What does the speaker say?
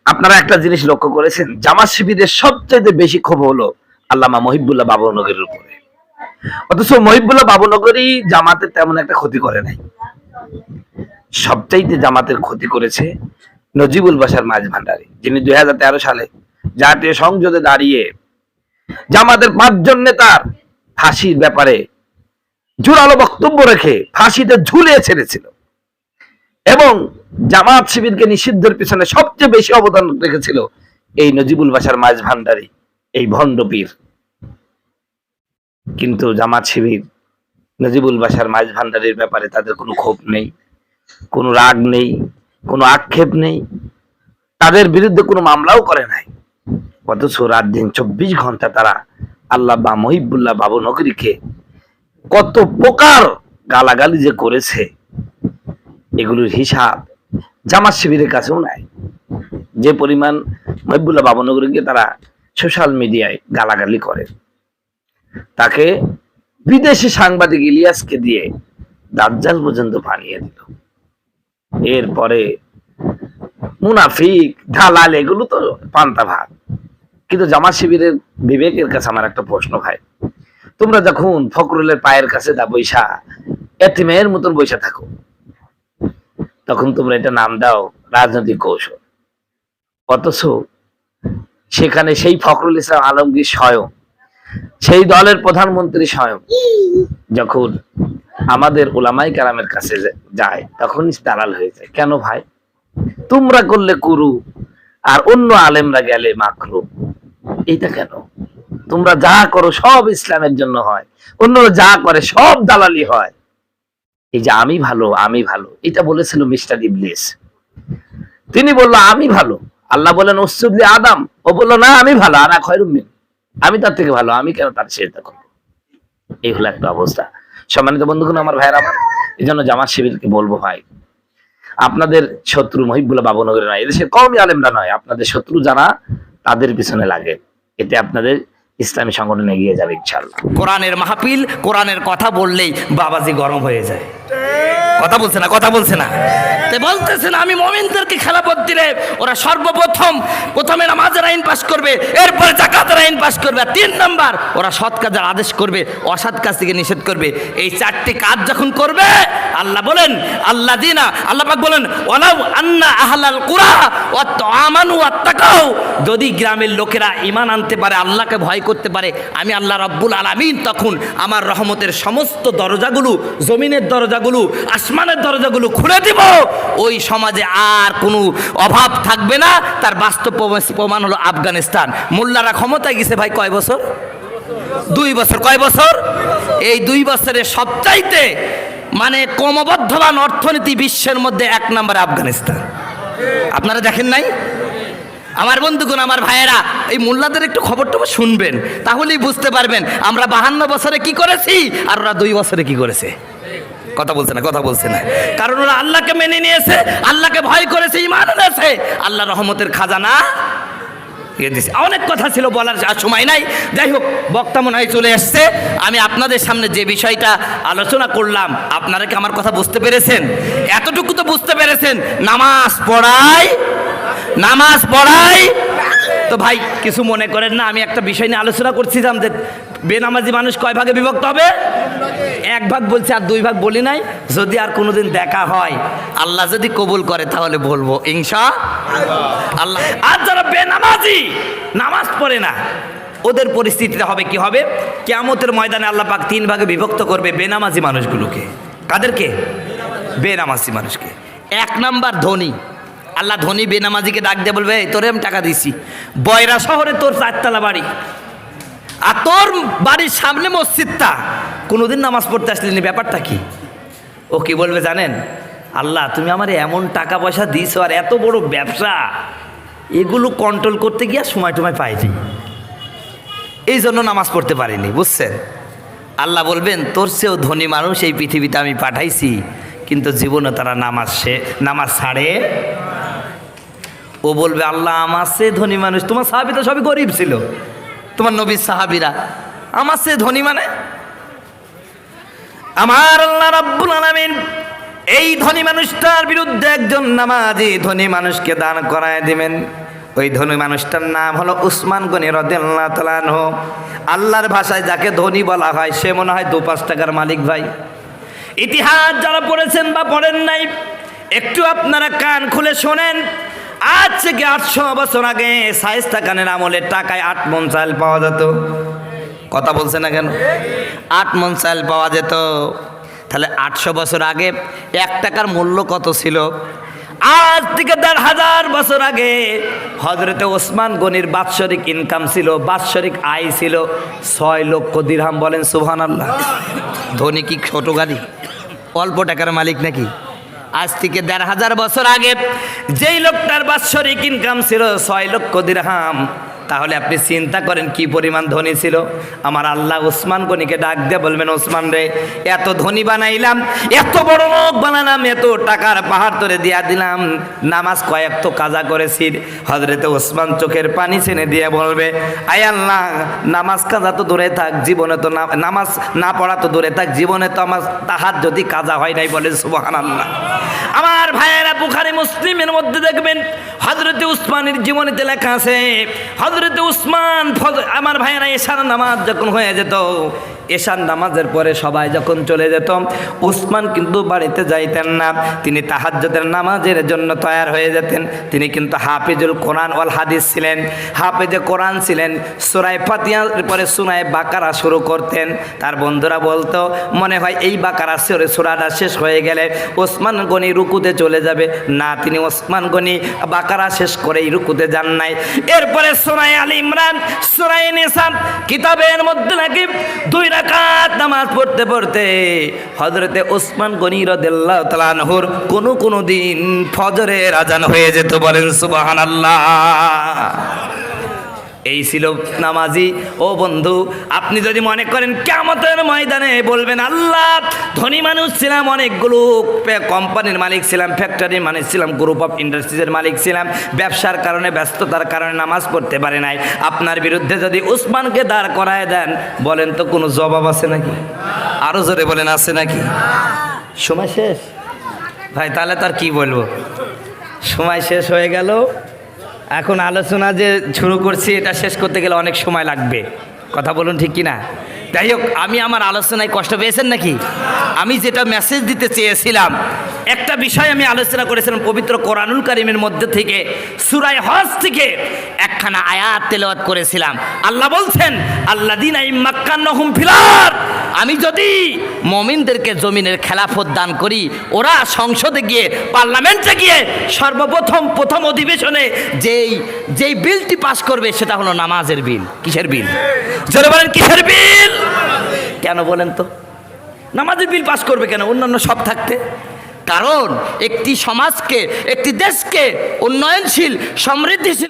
আপনারা একটা জিনিস লক্ষ্য করেছেন, জামাত শিবিরের সবচেয়ে বেশি ক্ষোভ হলো আল্লামা মহিবুল্লাহ বাবুনগরীর উপরে। অথচ মহিবুল্লাহ বাবুনগরী জামাতের তেমন একটা ক্ষতি করে নাই। সবচাইতে জামাতের ক্ষতি করেছে নজিবুল বাশার মাঝ ভান্ডারী, যিনি 2013 সালে জাতীয় সংসদে দাঁড়িয়ে জামাতের 5 জন নেতার ফাঁসির ব্যাপারে জোরালো বক্তব্য রেখে ফাঁসিতে ঝুলিয়ে ছেড়েছিল এবং জামাত শিবিরকে নিষিদ্ধের পিছনে সবচেয়ে বেশি অবদান রেখেছিল এই নজিবুল বাশার মাঝ ভান্ডারী, এই ভণ্ড পীর। কিন্তু জামাত শিবির নজিবুল বাশার মাঝ ভান্ডারীর ব্যাপারে তাদের কোনো ক্ষোভ নেই, কোনো রাগ নেই, কোনো আক্ষেপ নেই, তাদের বিরুদ্ধে কোনো মামলাও করে নাই। অথচ রাত দিন 24 ঘন্টা তারা আল্লামা মহিবুল্লাহ বাবুনগরীকে কত প্রকার গালাগালি যে করেছে, এগুলোর হিসাব জামাত শিবিরের কাছেও নাই। যে পরিমাণ মহিবুল্লাহ বাবুনগরীকে তারা সোশ্যাল মিডিয়ায় গালাগালি করে, তাকে বিদেশি সাংবাদিক ইলিয়াসকে দিয়ে দাজ্জাল পর্যন্ত বানিয়ে দিল। এরপরে মুনাফিক দালাল এগুলো তো পান্তা ভাত। কিন্তু জামাত শিবিরের বিবেকের কাছে আমার একটা প্রশ্ন, ভাই, তোমরা যখন ফখরুলের পায়ের কাছে দা বৈশা এতিমের মতন বৈশা থাকো, তখন তোমরা এটা নাম দাও রাজনৈতিক কৌশল। অথচ সেখানে সেই ফখরুল ইসলাম আলমগীর স্বয়ং, সেই দলের প্রধানমন্ত্রী স্বয়ং যখন আমাদের উলামায়ে কেরামের কাছে যায়, তখনই দালাল হয়ে যায়। কেন ভাই? তোমরা করলে কুরু আর অন্য আলেমরা গেলে মাকরু, এইটা কেন? তোমরা যা করো সব ইসলামের জন্য হয়, অন্যরা যা করে সব দালালি হয়। এই যে আমি ভালো আমি ভালো, এটা বলেছিল মিস্টার ইবলিস। তিনি বললো আমি ভালো, আল্লাহ বলেন উসজুদলি আদম, ও বললো না আমি ভালো, আনা খয়রুম মিন, আমি তার থেকে ভালো, আমি কেন তার সেজদা করব? এই হলো একটা অবস্থা। সম্মানিত বন্ধুগণ, আমার ভাইয়ের আমার, এই জন্য জামাত শিবিরকে বলবো, ভাই, আপনাদের শত্রু মহিবুল্লাহ বাবুনগরী নয়, এদেশের কওমি আলেমরা নয়, আপনাদের শত্রু যারা তাদের পিছনে লাগে, এতে আপনাদের ইসলামী সংগঠন এগিয়ে যাবে ইনশাআল্লাহ। কোরআনের মাহফিল, কোরআনের কথা বললেই বাবাজি গরম হয়ে যায়। কথা বলছে না, কথা বলছে না। তে বলতেছেন আমি মুমিনদেরকে খেলাফত দিলে ওরা প্রথমে নামাজের আইন পাশ করবে, এরপরে যাকাতের আইন পাশ করবে, আর 3 নাম্বার ওরা সৎ কাজের আদেশ করবে, অসৎ কাজ থেকে নিষেধ করবে। এই 4টি কাজ যখন করবে, আল্লাহ বলেন আল্লাহ পাক বলেন ওয়ালাউ আন্না আহলাল কুরা ওয়াতামানু ওয়াত্তাকাউ, যদি গ্রামের লোকেরা ঈমান আনতে পারে, আল্লাহকে ভয় করতে পারে, আমি আল্লাহ রাব্বুল আলামিন তখন আমার রহমতের সমস্ত দরজাগুলো, জমিনের দরজাগুলো, আসমানের দরজাগুলো খুলে দিব। ওই সমাজে আর কোনো অভাব থাকবে না। তার বাস্তব প্রমাণ হলো আফগানিস্তান। মোল্লারা ক্ষমতায় গেছে ভাই কয় বছর? 2 বছর। কয় বছর? এই 2 বছরে সবচাইতে মানে ক্রমবর্ধমান অর্থনীতি বিশ্বের মধ্যে 1 নম্বরে আফগানিস্তান। আপনারা দেখেন নাই? আমার বন্ধুগণ, আমার ভাইয়েরা, এই মোল্লাদের একটু খবর টবর শুনবেন, তাহলেই বুঝতে পারবেন আমরা 52 বছরে কি করেছি আর ওরা 2 বছরে কি করেছে। কথা বলছে না, কথা বলছে না। কারণ ওরা আল্লাহকে মেনে নিয়েছে, আল্লাহকে ভয় করেছে, ঈমান এনেছে, আল্লাহ রহমতের খাজানা দিয়েছে। অনেক কথা ছিল বলার, আর সময় নাই। যাই হোক, বক্তা মনে হয় চলে আসছে। আমি আপনাদের সামনে যে বিষয়টা আলোচনা করলাম, আপনারা কি আমার কথা বুঝতে পেরেছেন? এতটুকু তো বুঝতে পেরেছেন, নামাজ পড়াই। তো ভাই কিছু মনে করেন না, আমি একটা বিষয় নিয়ে আলোচনা করছিলাম যে বেনামাজি মানুষ কয় ভাগে বিভক্ত হবে? 1 ভাগ বলছে, আর 2 ভাগ বলি নাই। যদি আর কোনোদিন দেখা হয়, আল্লাহ যদি কবুল করে, তাহলে বলবো ইনশাআল্লাহ। আর যারা বেনামাজি, নামাজ পড়ে না, ওদের পরিস্থিতিটা হবে কি হবে? কিয়ামতের ময়দানে আল্লাহ পাক 3 ভাগে বিভক্ত করবে বেনামাজি মানুষগুলোকে। কাদেরকে? বেনামাজি মানুষকে। 1 নাম্বার ধনী। আল্লাহ ধনী বেনামাজিকে ডাক দিয়ে বলবে, তোরে আমি টাকা দিছি, বয়রা শহরে তোর 4 তলা বাড়ি, আর তোর বাড়ির সামনে মসজিদটা, কোনোদিন নামাজ পড়তে আসলেনি, ব্যাপারটা কি? ও কি বলবে জানেন? আল্লাহ তুমি আমার এমন টাকা পয়সা দিছো আর এত বড় ব্যবসা, এগুলো কন্ট্রোল করতে গিয়ে সময় পাইনি, এই জন্য নামাজ পড়তে পারিনি, বুঝছেন? আল্লাহ বলবেন তোর চেয়েও ধনী মানুষ এই পৃথিবীতে আমি পাঠাইছি, কিন্তু জীবনে তারা নামাজ ছাড়ে। ও বলবে আল্লাহ আমার চেয়ে ধনী মানুষ, তোমার সাহাবী তো সবই গরিব ছিল, তোমার নবীর সাহাবীরা, আমার চেয়ে ধনী মানে? আমার আল্লাহ রাব্বুল আলামিন এই ধনী মানুষটার বিরুদ্ধে একজন নামাজি ধনী মানুষকে দান করায় দিবেন। ওই ধনী মানুষটার নাম হলো উসমান গনি রাদিয়াল্লাহু তাআলা আনহু। আল্লাহর ভাষায় যাকে ধনী বলা হয় সে মনে হয় 2-5 টাকার মালিক। ভাই, ইতিহাস যারা পড়েছেন বা পড়েন নাই, একটু আপনারা কান খুলে শোনেন। আজ থেকে 800 বছর আগে শায়েস্তা খানের আমলে টাকায় 8 মণ চাল পাওয়া যেত। কথা বলছে না কেন? 8 মণ চাল পাওয়া যেত। তাহলে 800 বছর আগে 1 টাকার মূল্য কত ছিল? আজ থেকে 1500 বছর আগে হযরতে ওসমান গনির বাৎসরিক ইনকাম ছিল, বাৎসরিক আয় ছিল 6 লক্ষ দিরহাম। বলেন সুবহানাল্লাহ। ধনী কি ছোট গাড়ি, অল্প টাকার মালিক নাকি? আজ থেকে 1500 বছর আগে যেই লোকটার বাৎসরিক ইনকাম ছিল 6 লক্ষ দিরহাম, তাহলে আপনি চিন্তা করেন কি পরিমাণ ধনী ছিল। আমার আল্লাহ ওসমান গনিকে ডাক দিয়ে বলবেন, ওসমান রে, এত ধনী বানাইলাম, এত বড় লোক বানালাম, এত টাকার পাহাড় তোরে দিয়া দিলাম, নামাজ কয়েক তো কাজা করেছি। হযরতে ওসমান চোখের পানি ছেনে দিয়ে বলবে, আয় আল্লাহ, নামাজ কাজা তো দূরে থাক, জীবনে তো নামাজ না পড়া তো দূরে থাক, জীবনে তো আমার তাহার যদি কাজা হয় নাই। বলে সুবহানাল্লাহ। আমার ভাইয়েরা, বুখারী মুসলিমের মধ্যে দেখবেন হযরতে উসমানের জীবনীতে লেখা আছে, হযরতে উসমান, আমার ভাইয়েরা, এশার নামাজ যখন হয়ে যেত, এশার নামাজের পরে সবাই যখন চলে যেত, উসমান কিন্তু বাড়িতে যাইতেন না। তিনি তাহাজ্জুদের নামাজের জন্য তৈয়ার হয়ে যেতেন। তিনি কিন্তু হাফিজুল কোরআন ওয়াল হাদিস ছিলেন, হাফেজে কোরআন ছিলেন। সূরা ফাতিহার পরে সূরা বাকারা শুরু করতেন। তার বন্ধুরা বলতো, মনে হয় এই বাকারা সূরাটা শেষ হয়ে গেলে ওসমান গনি রুকুতে চলে যাবে। না, তিনি ওসমান গনি বাকারা শেষ করেই রুকুতে যান নাই। এরপরে সূরা আলে ইমরান, সূরা নিসা, কিতাবের মধ্যে নাকি 2 রাকাত নামাজ পড়তে পড়তে হযরতে ওসমান গনি রাদিয়াল্লাহু তাআলা আনহুর কোন দিন ফজরের আজান হয়ে যেত। বলেন সুবহানাল্লাহ। এই ছিল নামাজি। ও বন্ধু, আপনি যদি মনে করেন কিয়ামতের ময়দানে বলবেন, আল্লাহ, ধনী মানুষ ছিলাম, অনেকগুলো কোম্পানির মালিক ছিলাম, ফ্যাক্টরির মালিক ছিলাম, গ্রুপ অফ ইন্ডাস্ট্রিজের মালিক ছিলাম, ব্যবসার কারণে, ব্যস্ততার কারণে নামাজ পড়তে পারে নাই, আপনার বিরুদ্ধে যদি উসমানকে দাঁড় করায় দেন, বলেন তো কোনো জবাব আছে নাকি? আরো জোরে বলেন, আছে নাকি? সময় শেষ ভাই, তাহলে তার কি বলবো, সময় শেষ হয়ে গেল। এখন আলোচনা যে শুরু করছি, এটা শেষ করতে গেলে অনেক সময় লাগবে। কথা বলুন, ঠিক কিনা? যাই হোক, আমি আমার আলোচনায় কষ্ট পেয়েছেন নাকি? আমি যেটা মেসেজ দিতে চেয়েছিলাম, একটা বিষয় আমি আলোচনা করেছিলাম পবিত্র কোরআনুল কারীমের মধ্যে থেকে, সূরা হজ থেকে একখানা আয়াত তেলাওয়াত করেছিলাম। আল্লাহ বলছেন, আল্লাযীনা ইম্মাক্কান্নাহুম ফিল আরদ, আমি যদি মুমিনদেরকে জমিনের খেলাফত দান করি, ওরা সংসদে গিয়ে, পার্লামেন্টে গিয়ে প্রথম অধিবেশনে যেই বিলটি পাস করবে সেটা হলো নামাজের বিল। কিসের বিল? জোরে বলেন, কিসের বিল? কেন বলেন তো? নামাজের বিল পাস করবে কেন, অন্যান্য সব থাকতে? কারণ একটি সমাজকে, একটি দেশকে উন্নয়নশীল, সমৃদ্ধিশীল